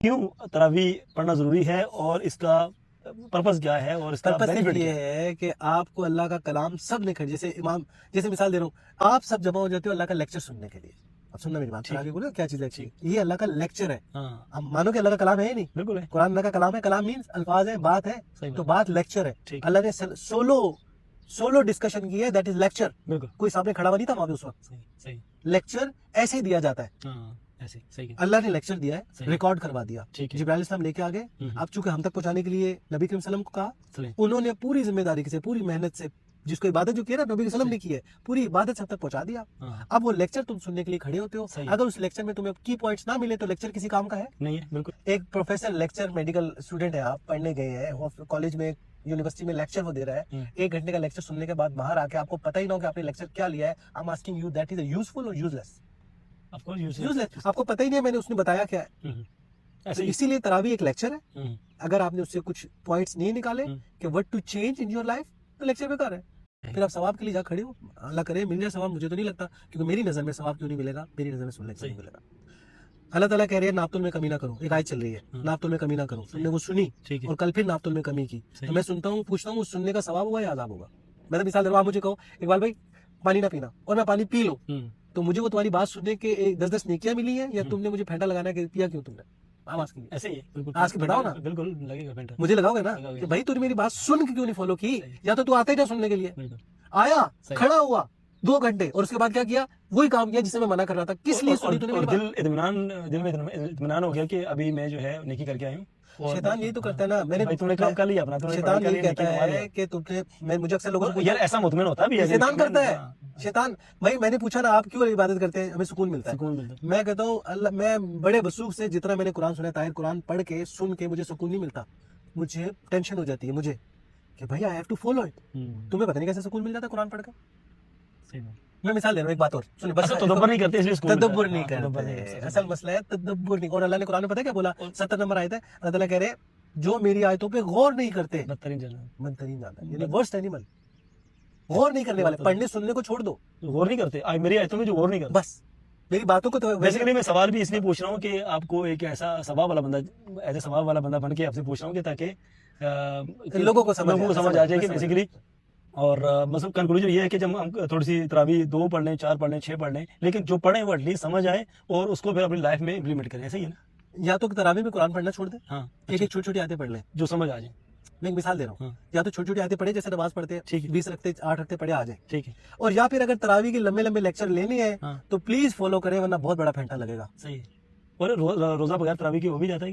क्यों तरावी पढ़ना जरूरी है और इसका पर्पस क्या है और इसका पर्पस बेनिफिट ये क्या है? है कि आपको अल्लाह का कलाम सब लिखा, जैसे इमाम, जैसे मिसाल दे रहा हूँ, आप सब जमा हो जाते हो अल्लाह का लेक्चर सुनने के लिए। अब सुनना मेरी बात, ठीक है। आगे बोलो क्या चीज है, ये अल्लाह का लेक्चर है। हाँ, अब मानो कि अल्लाह का कलाम है ही नहीं, बिल्कुल है। कुरान अल्लाह का कलाम है, कलाम मीन्स अल्फाज है, बात है, सही तो बात। बात लेक्चर है। ठीक। अल्लाह ने सोलो डिस्कशन की है, दैट इज लेक्चर। बिल्कुल कोई सामने खड़ा हुआ नहीं था वहां पे उस वक्त। सही सही। लेक्चर ऐसे ही दिया जाता है। हाँ, ऐसे सही है। अल्लाह ने लेक्चर दिया है, सही। रिकॉर्ड करवा दिया, ठीक है। जिब्राइल इस्लाम लेके आ गए। अब चूंकि हम तक पहुंचाने के लिए नबी करीम सल्लम को कहा, सही। उन्होंने पूरी जिम्मेदारी से, पूरी मेहनत से, जिसको इबादत जो की है ना नबी सल्लम ने की है, पूरी इबादत से हम तक पहुंचा दिया। हाँ, अब वो लेक्चर तुम सुनने के लिए खड़े होते हो, सही। अगर उस लेक्चर में तुम्हें की पॉइंट्स ना मिले तो लेक्चर किसी काम का है नहीं है, बिल्कुल। एक प्रोफेसर लेक्चर, मेडिकल स्टूडेंट है, आप पढ़ने गए हैं और कॉलेज में, यूनिवर्सिटी में लेक्चर वो दे रहा है, 1 घंटे का लेक्चर सुनने के बाद बाहर आके आपको पता ही ना हो कि आपने लेक्चर क्या लिया है। I am asking you, that is useful और यूजलेस? ऑफ कोर्स यूजलेस, आपको पता ही नहीं है मैंने उसने बताया क्या है। ऐसे तो ही। इसीलिए तरावी एक लेक्चर है। हम्म, अगर आपने उससे कुछ पॉइंट्स नहीं निकाले कि what to change in your life, तो लेक्चर बेकार है। फिर आप सवाब के लिए जा खड़े हो, अल्लाह करे मिल जाए सवाब, मुझे तो नहीं लगता, क्योंकि मेरी नजर में सवाब क्यों नहीं मिलेगा, मेरी नजर में सुनने से नहीं मिलेगा। अल्लाह ताला कह रहे हैं नापतुल में कमी ना करो, एक आयत चल रही है, नापतुल में कमी ना करो, तुमने वो सुनी ठीक है। और कल फिर नापतुल में कमी की, सही। तो मैं सुनता हूँ, पूछता हूँ, उस सुनने का सवाब होगा या अजाब होगा? मैं तो मिसाल दे रहा हूँ, आप मुझे कहो इकबाल भाई पानी ना पीना, और मैं पानी पी लूं, तो मुझे वो तुम्हारी बात सुनने के 10-10 नेकियां मिली है, या तुमने मुझे फेंटा लगाना है कि पिया क्यों तुमने? आप आज की ऐसे ही है, बिल्कुल। आज के बताओ ना, बिल्कुल लगेगा घंटा। मुझे लगाओगे ना लगाओगे। कि भाई तूने मेरी बात सुन के क्यों नहीं फॉलो की, सही। या तो तू आता ही था सुनने के लिए, बिल्कुल। आया, सही। खड़ा हुआ 2 घंटे, और उसके बाद क्या किया, वही काम किया जिसे मैं मना कर रहा था। किस लिए सुनी तूने और मेरी दिल में इत्मीनान हो गया कि अभी मैं जो है नेकी करके आया हूँ। बात? शैतान यही तो करता है ना, मैंने भाई तूने काम कर लिया अपना, तूने शैतान पढ़ाई कर यही ली, कहता नेकी कमा लिया। है कि तुमने, मैं मुझे अक्सर लोगों से यार ऐसा मुतमिन होता भी है। शैतान करता है, हाँ, शैतान। भाई मैंने पूछा ना आप क्यों इबादत करते हैं, हमें सुकून मिलता है। सुकून मिलता है। मैं कहता हूँ अल्लाह, मैं बड़े वसूख से जितना मैंने कुरान सुना है, ताहिर कुरान पढ़ के सुन के मुझे सुकून नहीं मिलता, मुझे टेंशन हो जाती है मुझे कि भाई I have to follow it. तुम्हें पता नहीं कैसे सुकून मिल जाता है कुरान पढ़ के। सही बात। मैं मिसाल दे रहा हूँ, एक बात और सुनिए, बस अच्छा, तदब्बर नहीं करते इसलिए सुकून मिलता है। तदब्बर नहीं हाँ, तदब्बर नहीं करते, करते। असल मसला है तदब्बर नहीं। और अल्लाह ने कुरान में पता है क्या बोला, 70 नंबर आयत है, अल्लाह ताला कह रहे हैं जो मेरी आयतों पे गौर नहीं करते, बदतरीन जानवर। बदतरीन जानवर, यानी वर्स्ट एनिमल। गौर नहीं करने वाले, पढ़ने सुनने को छोड़ दो, गौर नहीं करते, मेरी आयतों में जो गौर नहीं करते। बस मेरी बातों को तो बेसिकली मैं सवाल भी इसलिए पूछ रहा हूँ कि आपको एक ऐसा स्वभाव वाला बंदा, ऐसे स्वभाव वाला बंदा बन के आपसे पूछ रहा हूँ कि ताकि लोगों को समझ आ जाए कि बेसिकली। और मतलब कंक्लूजन ये है कि जब हम थोड़ी सी तरावी 2 पढ़ लें, 4 पढ़ लें, 6 पढ़ लें, लेकिन जो पढ़े वो एटलीस्ट समझ आए और उसको फिर अपनी लाइफ में इम्प्लीमेंट करें। ऐसा ही है ना? या तो तरावी में कुरान पढ़ना छोड़ दे, हाँ, एक एक छोटी छोटी आयतें पढ़ ले, जो समझ आ जाए। मैं एक मिसाल दे रहा हूँ, हाँ, या तो छोटी छोटी आयतें पढ़े, जैसे नमाज पढ़ते हैं, ठीक है। 20 रखते 8 रखते पढ़े आ जाए, ठीक है। और या फिर अगर तरावी के लंबे लंबे लेक्चर लेने हैं हाँ, तो प्लीज फॉलो करें, वरना बहुत बड़ा फेंटा लगेगा। सही है। और रोजा बगैर तरावी के हो भी जाता है क्या?